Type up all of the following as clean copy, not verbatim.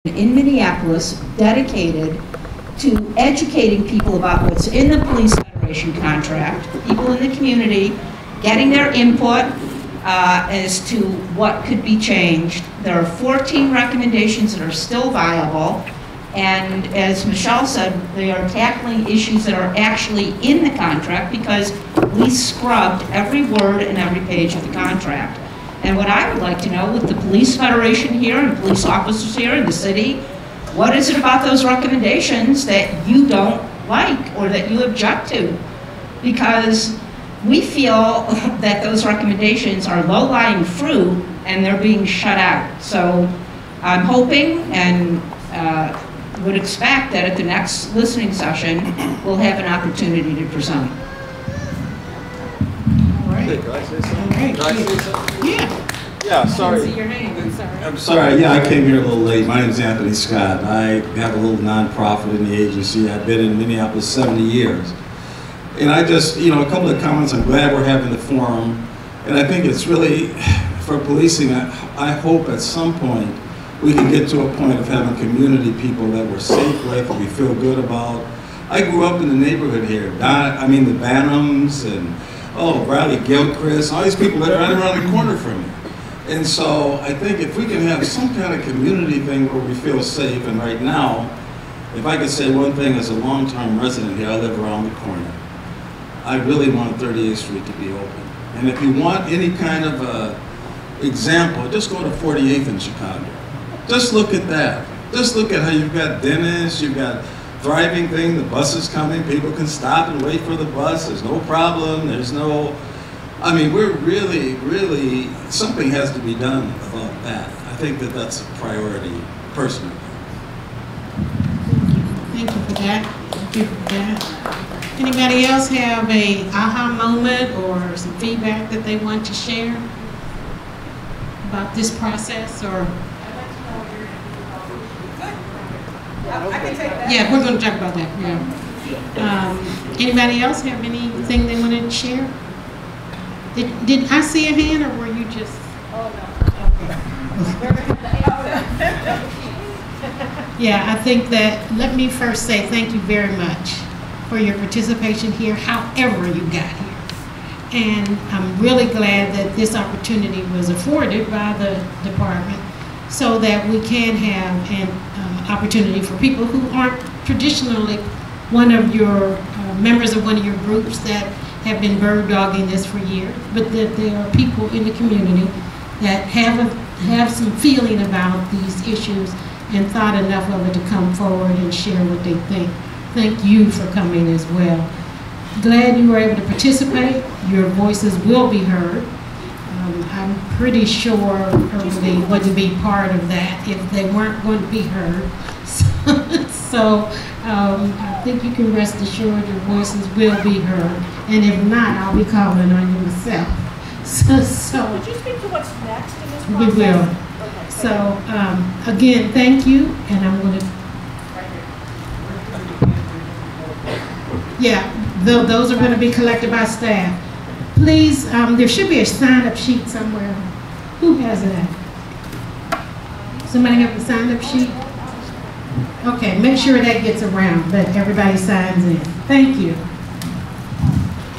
in Minneapolis dedicated to educating people about what's in the Police Federation contract, people in the community getting their input as to what could be changed. There are 14 recommendations that are still viable, and as Michelle said, they are tackling issues that are actually in the contract because we scrubbed every word and every page of the contract. And what I would like to know, with the Police Federation here and police officers here in the city, what is it about those recommendations that you don't like or that you object to? Because we feel that those recommendations are low-lying fruit and they're being shut out. So I'm hoping and would expect that at the next listening session, we'll have an opportunity to present. Can I say something? Can I say something? Yeah. Yeah, sorry. I didn't see your name, I'm sorry. I'm sorry, yeah, I came here a little late. My name's Anthony Scott. I have a little nonprofit in the agency. I've been in Minneapolis 70 years. And I just, you know, a couple of comments. I'm glad we're having the forum. And I think it's really, for policing, I hope at some point we can get to a point of having community people that we're safe with, we feel good about. I grew up in the neighborhood here. The Bannums and Riley Gilchrist, all these people that are right around the corner from me. And so I think if we can have some kind of community thing where we feel safe, and right now, if I could say one thing as a long-term resident here, I live around the corner. I really want 38th Street to be open. And if you want any kind of example, just go to 48th in Chicago. Just look at that. Just look at how you've got dentists, you've got driving thing, the bus is coming, people can stop and wait for the bus, there's no problem, there's no, I mean, we're really, something has to be done about that. I think that that's a priority, personally. Thank you for that. Thank you for that. Anybody else have a aha moment or some feedback that they want to share about this process? Or I can take that. yeah, we're going to talk about that. Yeah. Anybody else have anything they wanted to share? Did I see a hand, or were you just? Oh no. Okay. Yeah, I think that. Let me first say thank you very much for your participation here, however you got here. And I'm really glad that this opportunity was afforded by the department so that we can have an opportunity for people who aren't traditionally one of your members of one of your groups that have been bird dogging this for years, but that there are people in the community that have some feeling about these issues and thought enough of it to come forward and share what they think. Thank you for coming as well. Glad you were able to participate. Your voices will be heard. I'm pretty sure they wouldn't be part of that if they weren't going to be heard. So I think you can rest assured your voices will be heard. And if not, I'll be calling on you myself. So Would you speak to what's next in this process? we will. Okay. So again, thank you, and I'm going to. Yeah, those are going to be collected by staff. Please, there should be a sign-up sheet somewhere. Who has that? Somebody have a sign-up sheet? Okay, make sure that gets around, that everybody signs in. Thank you.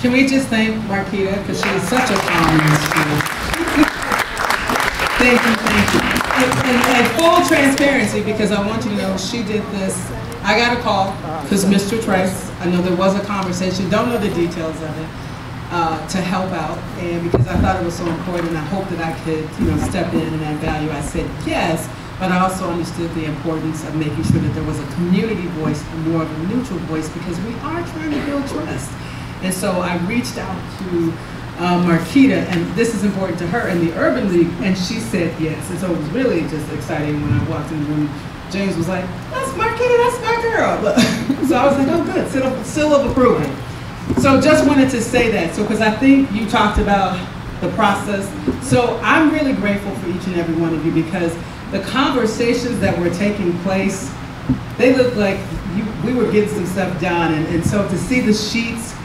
Can we just thank Marquita, because she's such a calm in the school. Thank you. And full transparency, because I want you to know she did this. I got a call, because Mr. Trice, I know there was a conversation, don't know the details of it, to help out, and because I thought it was so important, I hope that I could, step in and add value. I said yes, but I also understood the importance of making sure that there was a community voice, more of a neutral voice, because we are trying to build trust. And so I reached out to Marquita, and this is important to her, in the Urban League, and she said yes. And so it was really just exciting when I walked in the room. James was like, that's Marquita, that's my girl. So I was like, oh good, seal of approval. So just wanted to say that, because I think you talked about the process. So I'm really grateful for each and every one of you, because the conversations that were taking place, they looked like we were getting some stuff done. And so to see the sheets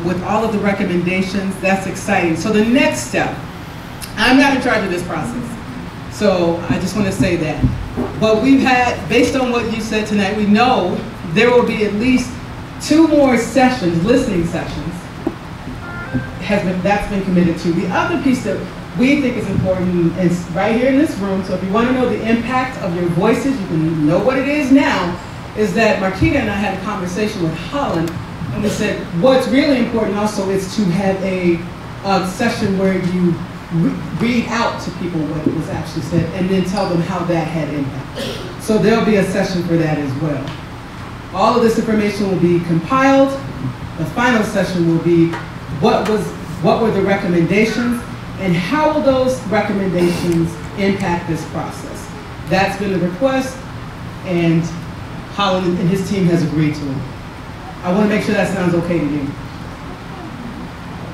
with all of the recommendations, that's exciting. So the next step, I'm not in charge of this process. So I just want to say that. But we've had, based on what you said tonight, we know there will be at least 2 more sessions, listening sessions, that's been committed to. The other piece that we think is important is right here in this room, so if you want to know the impact of your voices, you can know what it is now, is that Marquita and I had a conversation with Holland, and we said what's really important also is to have a session where you read out to people what was actually said and then tell them how that had impact. So there'll be a session for that as well. All of this information will be compiled. The final session will be what were the recommendations and how will those recommendations impact this process. That's been the request, and Holland and his team has agreed to it. I want to make sure that sounds okay to you.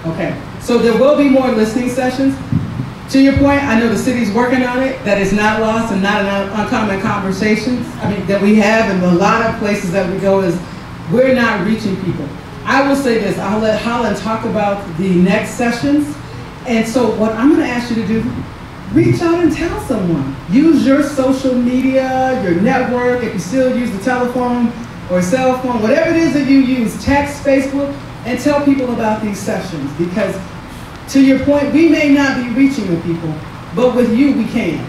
Okay, so there will be more listening sessions. To your point, I know the city's working on it. That is not lost and not an uncommon conversation. That we have in a lot of places that we go is we're not reaching people. I will say this, I'll let Holland talk about the next sessions. And so what I'm gonna ask you to do, reach out and tell someone. Use your social media, your network, if you still use the telephone or cell phone, whatever it is that you use, text, Facebook, and tell people about these sessions. Because to your point, we may not be reaching the people, but with you, we can.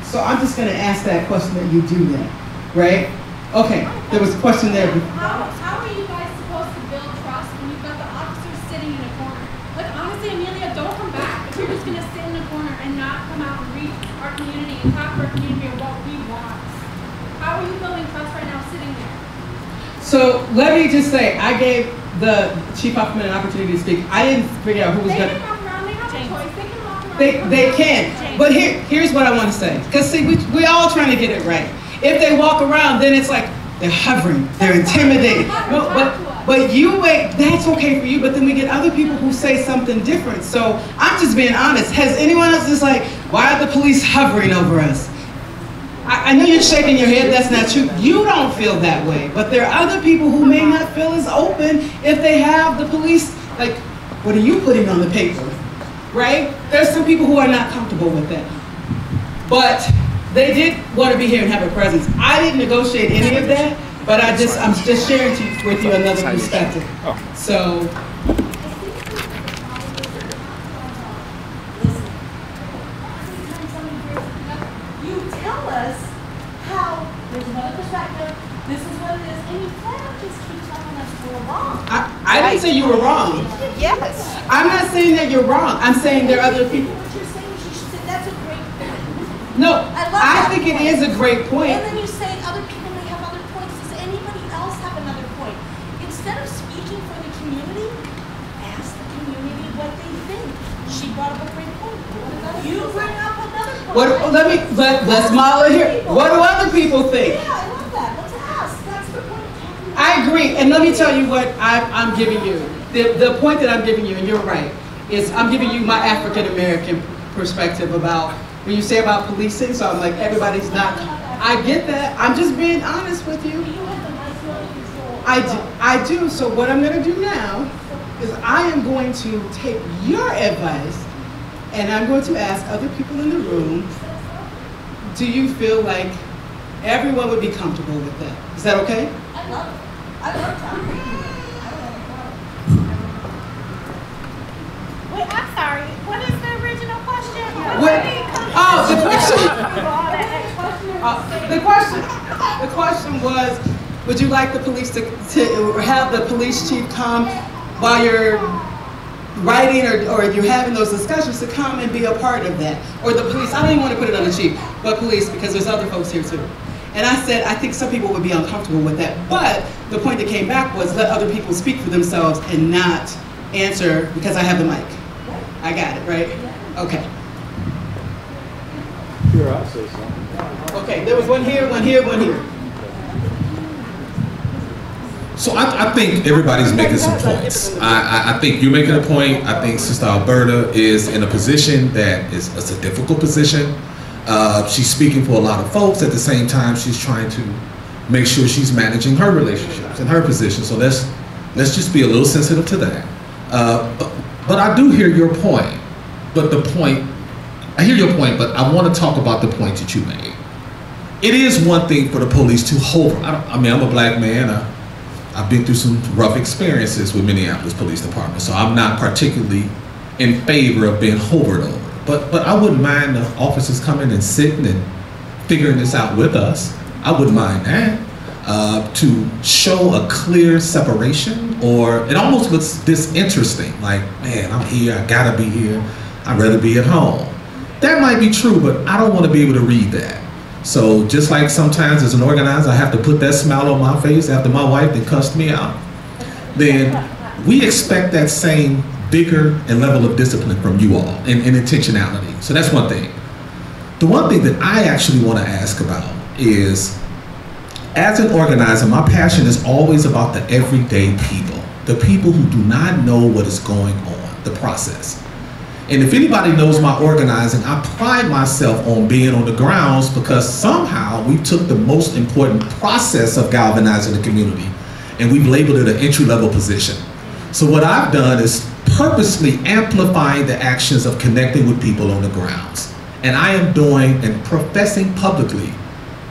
So I'm just gonna ask that question that you do that, right? Okay, there was a question there. How are you guys supposed to build trust when you've got the officers sitting in a corner? Like, honestly, Amelia, don't come back. If you're just gonna sit in a corner and not come out and reach our community and talk to our community and what we want. How are you building trust right now sitting there? So let me just say, I gave the Chief Huffman an opportunity to speak. I didn't figure out who was going to. They can walk around, they have a choice. They can walk around. They can. But here's what I want to say. Because see, we all trying to get it right. If they walk around, then it's like they're hovering, they're intimidated. But you wait, that's okay for you, but then we get other people who say something different. So I'm just being honest. Has anyone else just like, why are the police hovering over us? I know you're shaking your head, that's not true. You don't feel that way, but there are other people who may not feel as open if they have the police, like, what are you putting on the paper, right? There's some people who are not comfortable with that. But they did want to be here and have a presence. I didn't negotiate any of that, but I'm just sharing with you another perspective. So. You tell us how there's another perspective, this is what it is, and you cannot just keep telling us we're wrong. I didn't say you were wrong. Yes. I'm not saying that you're wrong. I'm saying there are other people. What you're saying is you should say that's a great point. No, I think it point. is a great point. And then you say other people may have other points. Does anybody else have another point? Instead of speaking for the community, ask the community what they think. She brought up a great point. You bring up another point. Let's model it here. What do other people think? Yeah, I love that. Let's ask. That's the point. I agree, and let me tell you what I'm giving you. The point that I'm giving you, and you're right, is I'm giving you my African American perspective about when you say about policing. So I'm like, everybody's not. I get that. I'm just being honest with you. I do. So what I'm going to do now is I am going to take your advice, and I'm going to ask other people in the room. Do you feel like everyone would be comfortable with that? Is that okay? I love it. I love talking. Wait, I'm sorry. What is the original question? The question was, would you like the police to have the police chief come while you're writing or you're having those discussions to come and be a part of that? Or the police, I don't even want to put it on the chief, but police, because there's other folks here too. And I said, I think some people would be uncomfortable with that. But the point that came back was let other people speak for themselves and not answer because I have the mic. I got it, right? Okay. Sure, I'll say something. Okay, there was one here, one here, one here. So I think everybody's making some points. I think you're making a point. I think Sister Alberta is in a position that it's a difficult position. She's speaking for a lot of folks. At the same time, she's trying to make sure she's managing her relationships and her position. So let's just be a little sensitive to that. But I do hear your point. But I hear your point, but I want to talk about the point that you made. it is one thing for the police to hover. I mean, I'm a black man. I've been through some rough experiences with Minneapolis Police Department, so I'm not particularly in favor of being hovered over. But I wouldn't mind the officers coming and sitting and figuring this out with us. I wouldn't mind that. To show a clear separation, or it almost looks disinteresting, like, man, I'm here, I gotta be here, I'd rather be at home. That might be true, but I don't want to be able to read that. So just like sometimes as an organizer, I have to put that smile on my face after my wife then cussed me out, then we expect that same vigor and level of discipline from you all, and intentionality. So that's one thing. The one thing that I actually want to ask about is, as an organizer, my passion is always about the everyday people, the people who do not know what is going on, the process. And if anybody knows my organizing, I pride myself on being on the grounds, because somehow we took the most important process of galvanizing the community and we've labeled it an entry-level position. So what I've done is purposely amplifying the actions of connecting with people on the grounds. And I am doing and professing publicly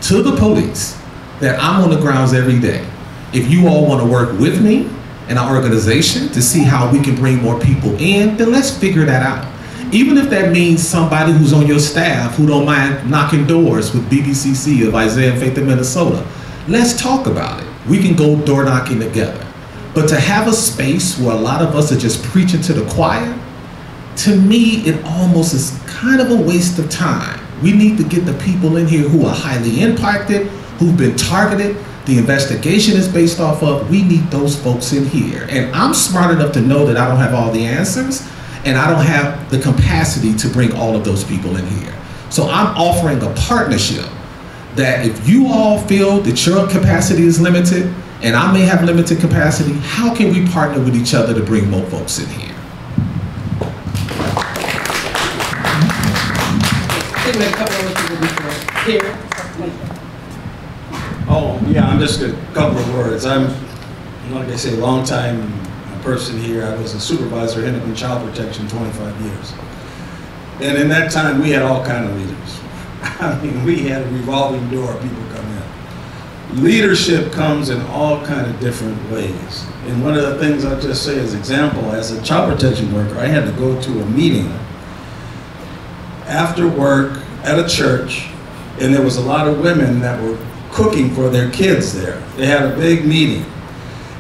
to the police that I'm on the grounds every day. If you all want to work with me and our organization to see how we can bring more people in, then let's figure that out. Even if that means somebody who's on your staff who don't mind knocking doors with BBCC of Isaiah and Faith in Minnesota, let's talk about it. We can go door knocking together. But to have a space where a lot of us are just preaching to the choir, to me, it almost is kind of a waste of time. We need to get the people in here who are highly impacted, who've been targeted, the investigation is based off of. We need those folks in here. And I'm smart enough to know that I don't have all the answers, and I don't have the capacity to bring all of those people in here. So I'm offering a partnership that if you all feel that your capacity is limited, and I may have limited capacity, how can we partner with each other to bring more folks in here? Here. Oh, yeah, I'm just a couple of words. I'm, like I say, a long time person here. I was a supervisor at Hennepin Child Protection 25 years. And in that time, we had all kind of leaders. I mean, we had a revolving door of people come in. Leadership comes in all kind of different ways. And one of the things I'll just say as example, as a child protection worker, I had to go to a meeting after work at a church, and there was a lot of women that were cooking for their kids there. They had a big meeting.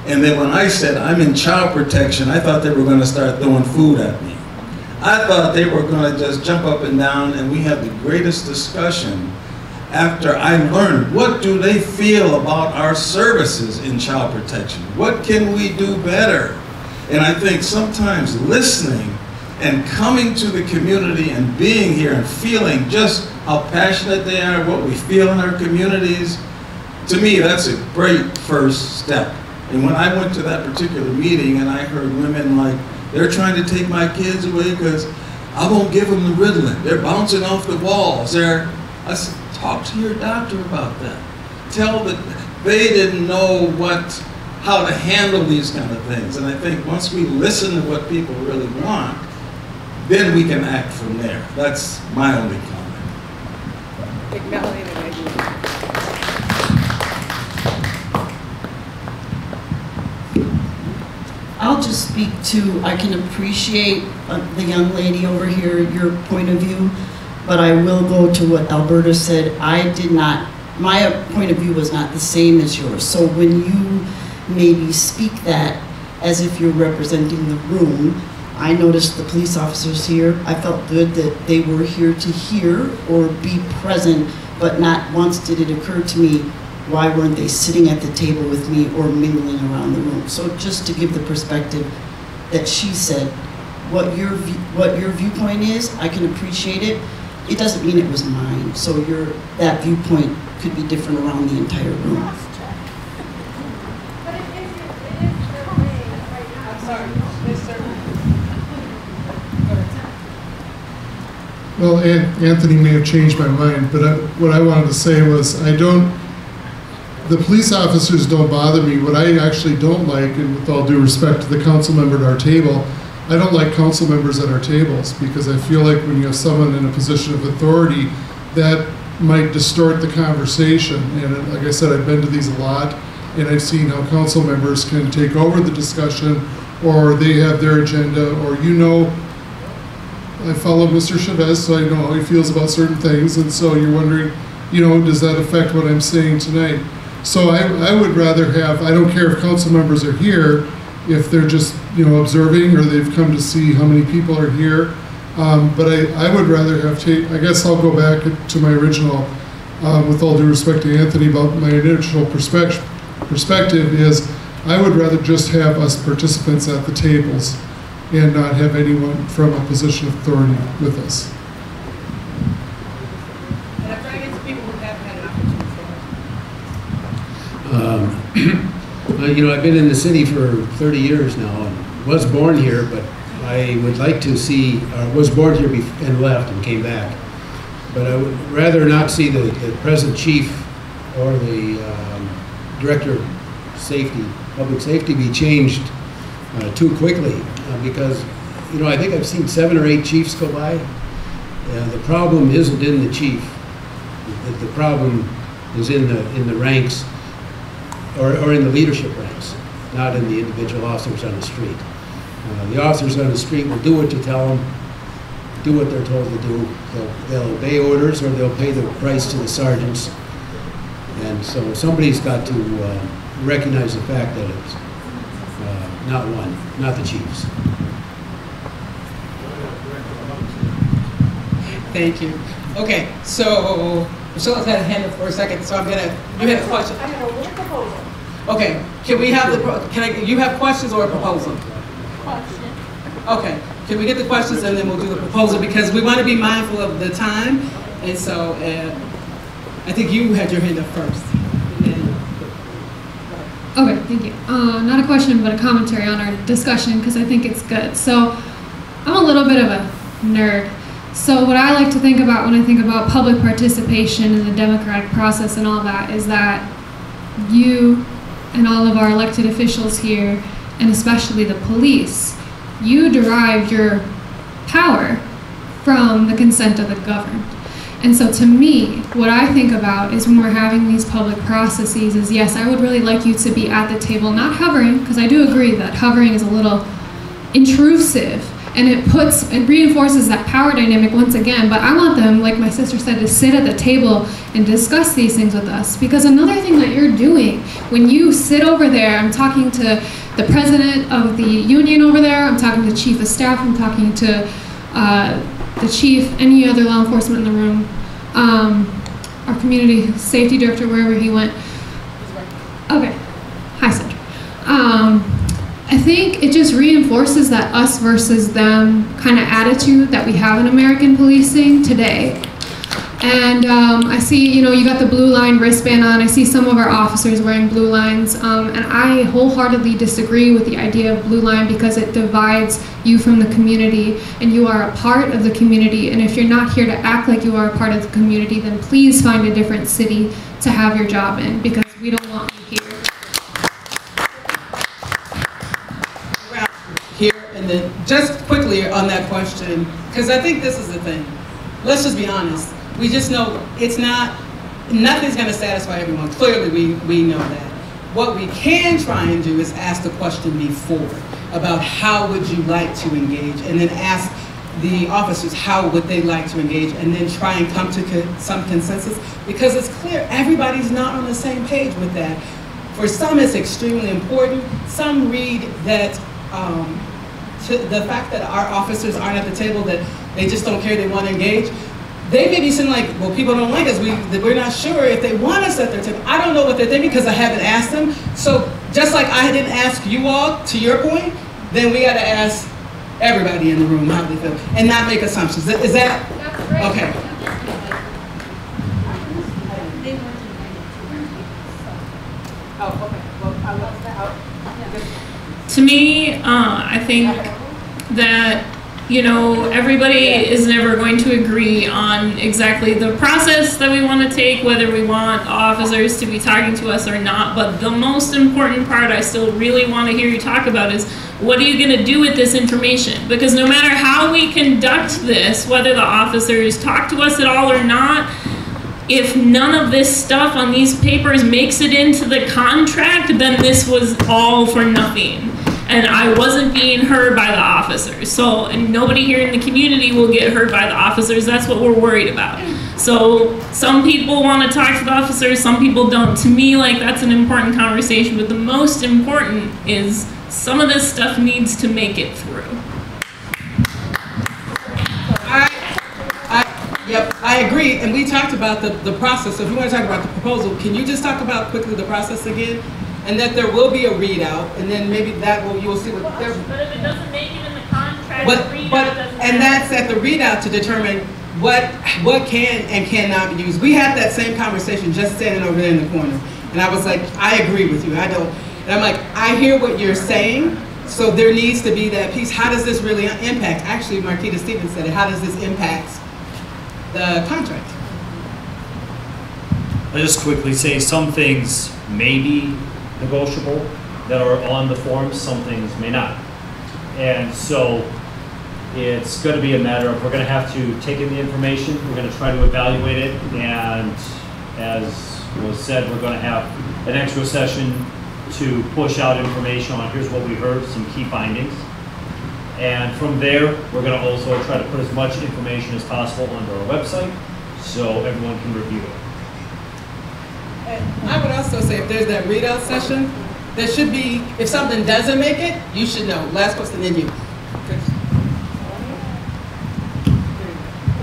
And then when I said, I'm in child protection, I thought they were going to start throwing food at me. I thought they were going to just jump up and down, and we had the greatest discussion after I learned what do they feel about our services in child protection. What can we do better? And I think sometimes listening and coming to the community and being here and feeling just how passionate they are, what we feel in our communities, to me, that's a great first step. And when I went to that particular meeting and I heard women like, they're trying to take my kids away because I won't give them the Ritalin. They're bouncing off the walls. I said, talk to your doctor about that. Tell that they didn't know how to handle these kind of things. And I think once we listen to what people really want, then we can act from there. That's my only comment. I'll just speak to, I can appreciate the young lady over here, your point of view, but I will go to what Alberta said. My point of view was not the same as yours. So when you maybe speak that as if you're representing the room, I noticed the police officers here. I felt good that they were here to hear or be present, but not once did it occur to me, why weren't they sitting at the table with me or mingling around the room? So just to give the perspective that she said, what your viewpoint is, I can appreciate it. It doesn't mean it was mine. So that viewpoint could be different around the entire room. But it is their way right now. I'm sorry, Mr. Well, Anthony may have changed my mind, but what I wanted to say was the police officers don't bother me. What I actually don't like, and with all due respect to the council member at our table, I don't like council members at our tables, because I feel like when you have someone in a position of authority, that might distort the conversation. And like I said, I've been to these a lot, and I've seen how council members can take over the discussion, or they have their agenda, or I follow Mr. Chavez, so I know how he feels about certain things, and so you're wondering, does that affect what I'm saying tonight? So I would rather have, I don't care if council members are here, if they're just, observing, or they've come to see how many people are here. But I would rather have I guess I'll go back to my original, with all due respect to Anthony, about my initial perspective is, I would rather just have us participants at the tables and not have anyone from a position of authority with us. And I'm trying to get to people who haven't had an opportunity. I've been in the city for 30 years now, and was born here, but I would like to see, was born here and left and came back. But I would rather not see the present chief or the director of safety, public safety, be changed too quickly, because I think I've seen 7 or 8 chiefs go by. The problem isn't in the chief. The problem is in the ranks, or in the leadership ranks, not in the individual officers on the street. The officers on the street will do what you tell them, do what they're told to do. They'll obey orders, or they'll pay the price to the sergeants. And so somebody's got to recognize the fact that it's not the chiefs. Thank you. Okay, so Michelle's had a hand up for a second, so you had a question. I have a little proposal. Okay, can we have you have questions or a proposal? Question. Okay, can we get the questions and then we'll do the proposal, because we want to be mindful of the time, and so I think you had your hand up first. Okay, thank you. Not a question, but a commentary on our discussion, because I think it's good. So I'm a little bit of a nerd. So what I like to think about when I think about public participation in the democratic process and all that is that you and all of our elected officials here, and especially the police, you derive your power from the consent of the governed. And so to me, what I think about is when we're having these public processes is, yes, I would really like you to be at the table, not hovering, because I do agree that hovering is a little intrusive, and it reinforces that power dynamic once again, but I want them, like my sister said, to sit at the table and discuss these things with us. Because another thing that you're doing, when you sit over there, I'm talking to the president of the union over there, I'm talking to the chief of staff, I'm talking to the chief, any other law enforcement in the room, our community safety director, wherever he went. Okay, hi, Sandra. I think it just reinforces that us versus them kind of attitude that we have in American policing today. And I see, you got the blue line wristband on. I see some of our officers wearing blue lines. And I wholeheartedly disagree with the idea of blue line, because it divides you from the community, and you are a part of the community. And if you're not here to act like you are a part of the community, then please find a different city to have your job in, because we don't want you here. And then just quickly on that question, because I think this is the thing. Let's just be honest. We just know nothing's going to satisfy everyone. Clearly, we know that. What we can try and do is ask the question before about how would you like to engage, and then ask the officers how would they like to engage, and then try and come to some consensus, because it's clear everybody's not on the same page with that. For some, it's extremely important. Some read that the fact that our officers aren't at the table, that they just don't care, they want to engage. They may be saying like, well, people don't like us, we're not sure if they want us at their table. I don't know what they're thinking, because I haven't asked them. So just like I didn't ask you all, to your point, then we got to ask everybody in the room how they feel, and not make assumptions. Is that? That's great. Okay. Oh, okay. Well, I love that. To me, I think that, everybody is never going to agree on exactly the process that we want to take, whether we want officers to be talking to us or not. But the most important part I still really want to hear you talk about is, what are you going to do with this information? Because no matter how we conduct this, whether the officers talk to us at all or not, if none of this stuff on these papers makes it into the contract, then this was all for nothing. And I wasn't being heard by the officers. So, and nobody here in the community will get heard by the officers. That's what we're worried about. So some people want to talk to the officers, some people don't. To me, like, that's an important conversation, but the most important is some of this stuff needs to make it through. Yep, I agree, and we talked about the process. So if you want to talk about the proposal, can you just talk about quickly the process again? And that there will be a readout, and then maybe that will, you'll see what But if it doesn't make it in the contract, but, the readout doesn't and matter. that's at the readout to determine what can and cannot be used. We had that same conversation just standing over there in the corner, and I was like, I agree with you. I don't, and I'm like, I hear what you're saying. So there needs to be that piece. How does this really impact? Actually, Marquita Stevens said it. How does this impact the contract? I'll just quickly say some things may be negotiable that are on the forms, some things may not. And so it's going to be a matter of, we're going to have to take in the information, we're going to try to evaluate it, and as was said, we're going to have an extra session to push out information on here's what we heard, some key findings. And from there, we're going to also try to put as much information as possible onto our website so everyone can review it. I would also say if there's that readout session, there should be, if something doesn't make it, you should know. Last question, then you.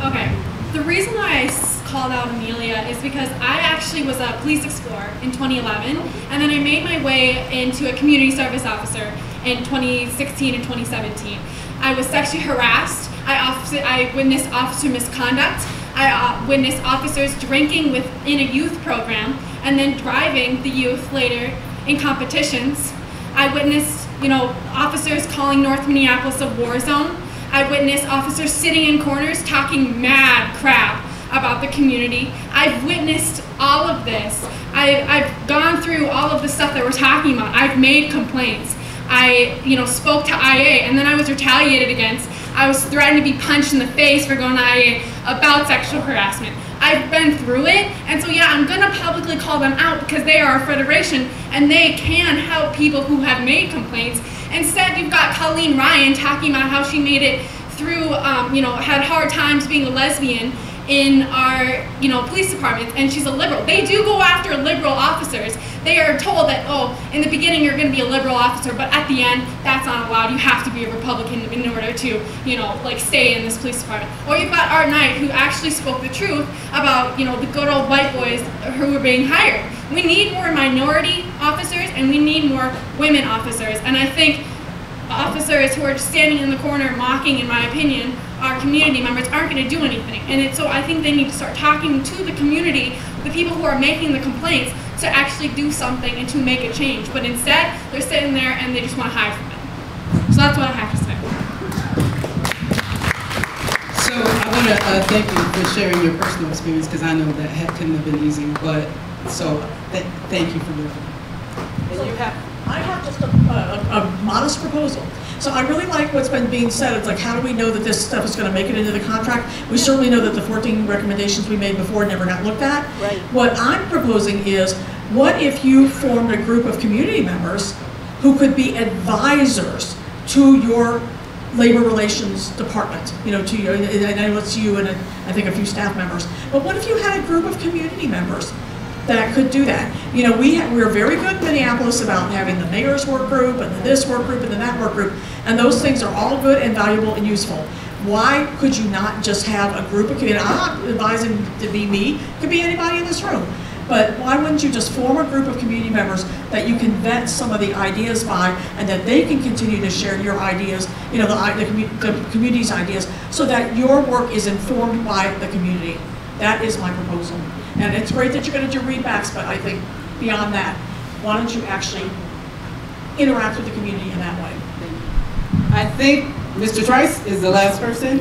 Okay. The reason why I called out Amelia is because I actually was a police explorer in 2011, and then I made my way into a community service officer in 2016 and 2017. I was sexually harassed. I witnessed officer misconduct. I witnessed officers drinking within a youth program and then driving the youth later in competitions. I witnessed, officers calling North Minneapolis a war zone. I witnessed officers sitting in corners talking mad crap about the community. I've witnessed all of this. I've gone through all of the stuff that we're talking about. I've made complaints. I, spoke to IA, and then I was retaliated against. I was threatened to be punched in the face for going to IA about sexual harassment. I've been through it, and so yeah, I'm gonna publicly call them out because they are a federation and they can help people who have made complaints. Instead, you've got Colleen Ryan talking about how she made it through, had hard times being a lesbian in our, police departments, and she's a liberal. They do go after liberal officers. They are told that, oh, in the beginning you're going to be a liberal officer, but at the end, that's not allowed. You have to be a Republican in order to, stay in this police department. Or you've got Art Knight, who actually spoke the truth about, the good old white boys who were being hired. We need more minority officers, and we need more women officers. And I think officers who are standing in the corner mocking, in my opinion, our community members aren't going to do anything. And so I think they need to start talking to the community, the people who are making the complaints, to actually do something and to make a change. But instead, they're sitting there and they just want to hide from it. So that's what I have to say. So I want to thank you for sharing your personal experience, because I know that couldn't have been easy. But so thank you for that. I have just a modest proposal. So I really like what's been being said. It's like, how do we know that this stuff is going to make it into the contract? We certainly know that the 14 recommendations we made before never got looked at. Right. What I'm proposing is, what if you formed a group of community members who could be advisors to your labor relations department, to you, and I know it's you and I think a few staff members. But what if you had a group of community members that could do that? We're very good in Minneapolis about having the mayor's work group and the this work group and the that work group, and those things are all good and valuable and useful. Why could you not just have a group of community? I'm not advising to be me, it could be anybody in this room. But why wouldn't you just form a group of community members that you can vet some of the ideas by, and that they can continue to share your ideas, the community's ideas, so that your work is informed by the community? That is my proposal. And it's great that you're going to do readbacks, but I think beyond that, why don't you actually interact with the community in that way? I think Mr. Trice is the last person.